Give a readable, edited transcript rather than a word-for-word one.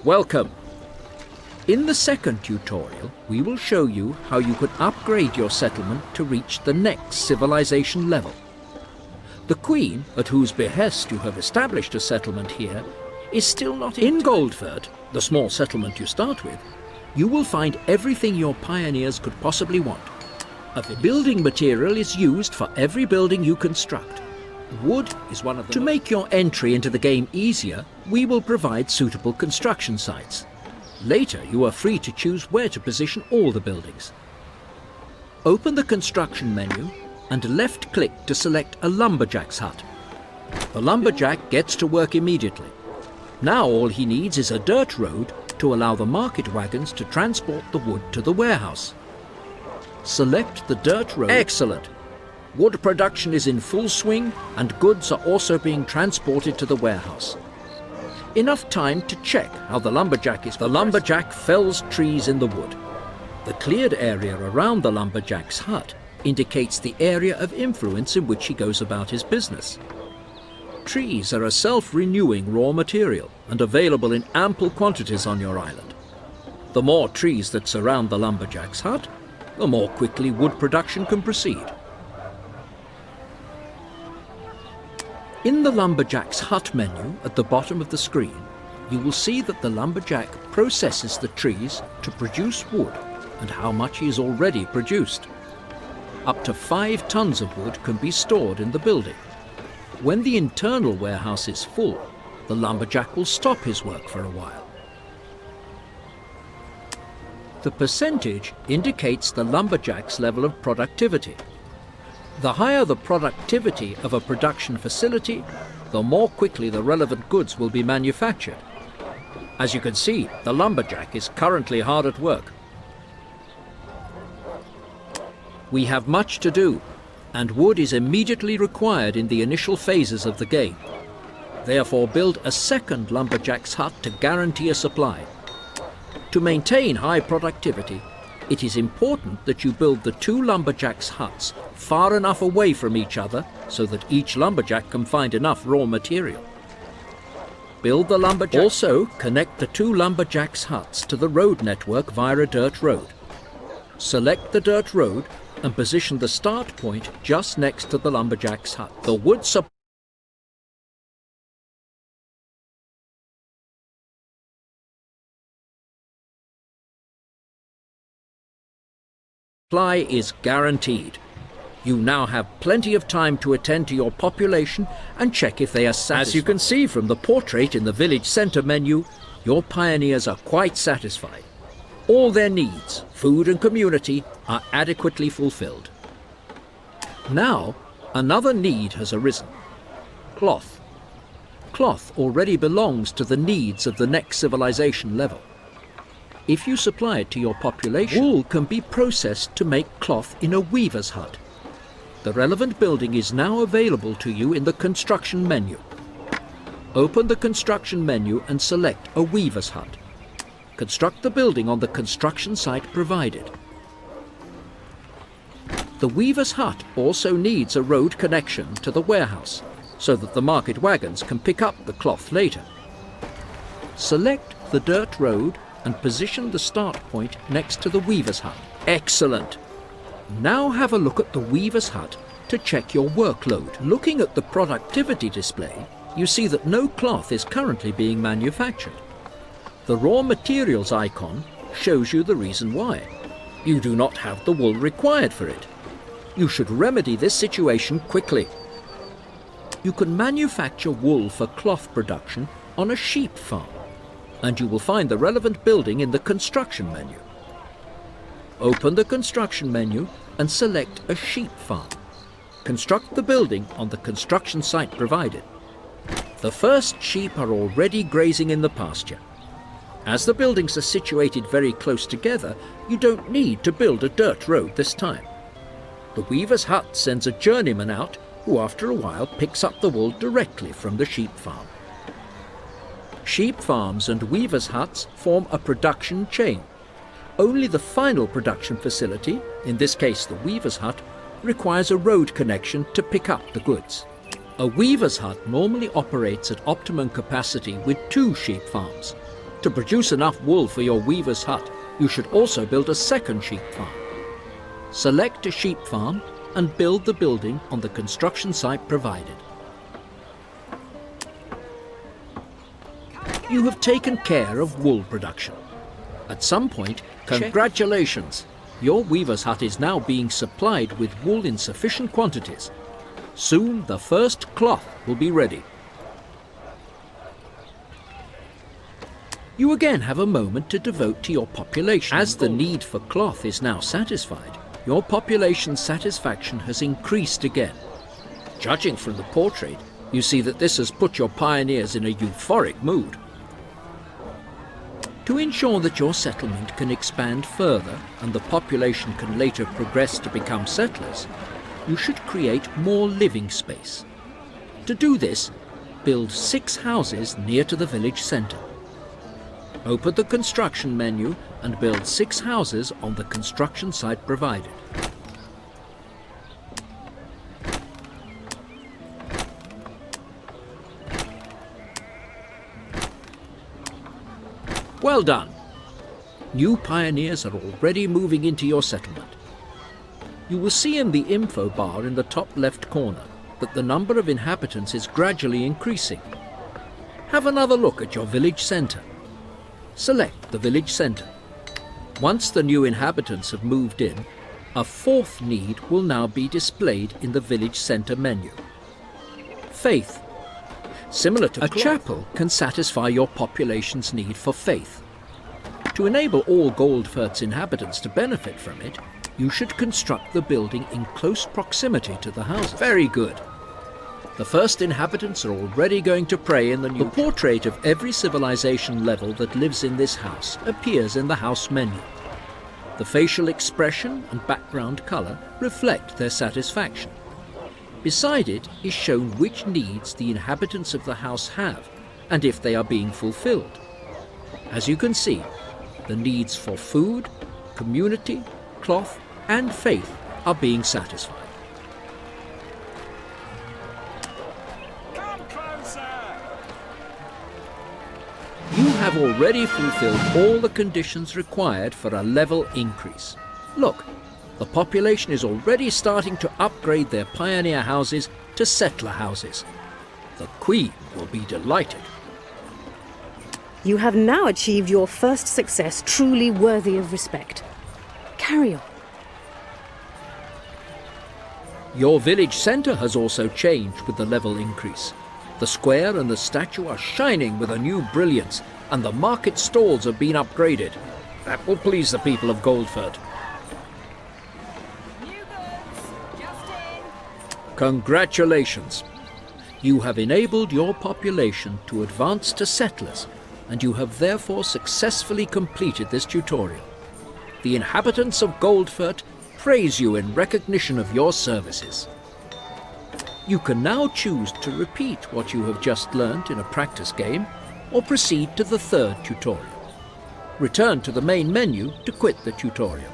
Welcome. In the second tutorial, we will show you how you can upgrade your settlement to reach the next civilization level. The Queen, at whose behest you have established a settlement here, is still not in Goldford, the small settlement you start with. You will find everything your pioneers could possibly want. A building material is used for every building you construct. Wood is one of them. To make your entry into the game easier, we will provide suitable construction sites. Later, you are free to choose where to position all the buildings. Open the construction menu and left-click to select a lumberjack's hut. The lumberjack gets to work immediately. Now all he needs is a dirt road to allow the market wagons to transport the wood to the warehouse. Select the dirt road. Excellent! Wood production is in full swing and goods are also being transported to the warehouse. Enough time to check how the lumberjack is. The lumberjack fells trees in the wood. The cleared area around the lumberjack's hut indicates the area of influence in which he goes about his business. Trees are a self-renewing raw material and available in ample quantities on your island. The more trees that surround the lumberjack's hut, the more quickly wood production can proceed. In the lumberjack's hut menu at the bottom of the screen, you will see that the lumberjack processes the trees to produce wood and how much he has already produced. Up to 5 tons of wood can be stored in the building. When the internal warehouse is full, the lumberjack will stop his work for a while. The percentage indicates the lumberjack's level of productivity. The higher the productivity of a production facility, the more quickly the relevant goods will be manufactured. As you can see, the lumberjack is currently hard at work. We have much to do, and wood is immediately required in the initial phases of the game. Therefore, build a second lumberjack's hut to guarantee a supply. To maintain high productivity, it is important that you build the 2 lumberjacks' huts far enough away from each other so that each lumberjack can find enough raw material. Build the lumberjack. Also, connect the 2 lumberjacks' huts to the road network via a dirt road. Select the dirt road and position the start point just next to the lumberjack's hut. The wood supply is guaranteed. You now have plenty of time to attend to your population and check if they are satisfied. As you can see from the portrait in the village centre menu, your pioneers are quite satisfied. All their needs, food and community, are adequately fulfilled. Now, another need has arisen. Cloth. Cloth already belongs to the needs of the next civilization level. If you supply it to your population, wool can be processed to make cloth in a weaver's hut. The relevant building is now available to you in the construction menu. Open the construction menu and select a weaver's hut. Construct the building on the construction site provided. The weaver's hut also needs a road connection to the warehouse so that the market wagons can pick up the cloth later. Select the dirt road and position the start point next to the weaver's hut. Excellent! Now have a look at the weaver's hut to check your workload. Looking at the productivity display, you see that no cloth is currently being manufactured. The raw materials icon shows you the reason why. You do not have the wool required for it. You should remedy this situation quickly. You can manufacture wool for cloth production on a sheep farm, and you will find the relevant building in the construction menu. Open the construction menu and select a sheep farm. Construct the building on the construction site provided. The first sheep are already grazing in the pasture. As the buildings are situated very close together, you don't need to build a dirt road this time. The weaver's hut sends a journeyman out who after a while picks up the wool directly from the sheep farm. Sheep farms and weavers' huts form a production chain. Only the final production facility, in this case the weaver's hut, requires a road connection to pick up the goods. A weaver's hut normally operates at optimum capacity with 2 sheep farms. To produce enough wool for your weaver's hut, you should also build a second sheep farm. Select a sheep farm and build the building on the construction site provided. You have taken care of wool production. At some point, congratulations! Your weaver's hut is now being supplied with wool in sufficient quantities. Soon the first cloth will be ready. You again have a moment to devote to your population. As the need for cloth is now satisfied, your population's satisfaction has increased again. Judging from the portrait, you see that this has put your pioneers in a euphoric mood. To ensure that your settlement can expand further and the population can later progress to become settlers, you should create more living space. To do this, build 6 houses near to the village centre. Open the construction menu and build 6 houses on the construction site provided. Well done! New pioneers are already moving into your settlement. You will see in the info bar in the top left corner that the number of inhabitants is gradually increasing. Have another look at your village centre. Select the village centre. Once the new inhabitants have moved in, a 4th need will now be displayed in the village centre menu. Faith. Similar to a chapel can satisfy your population's need for faith. To enable all Goldfurt's inhabitants to benefit from it, you should construct the building in close proximity to the house. Very good. The first inhabitants are already going to pray in the new... The portrait of every civilization level that lives in this house appears in the house menu. The facial expression and background colour reflect their satisfaction. Beside it is shown which needs the inhabitants of the house have and if they are being fulfilled. As you can see, the needs for food, community, cloth and faith are being satisfied. You have already fulfilled all the conditions required for a level increase. Look, the population is already starting to upgrade their pioneer houses to settler houses. The Queen will be delighted. You have now achieved your first success truly worthy of respect. Carry on. Your village centre has also changed with the level increase. The square and the statue are shining with a new brilliance, and the market stalls have been upgraded. That will please the people of Goldfurt. Congratulations! You have enabled your population to advance to settlers, and you have therefore successfully completed this tutorial. The inhabitants of Goldfurt praise you in recognition of your services. You can now choose to repeat what you have just learnt in a practice game, or proceed to the 3rd tutorial. Return to the main menu to quit the tutorial.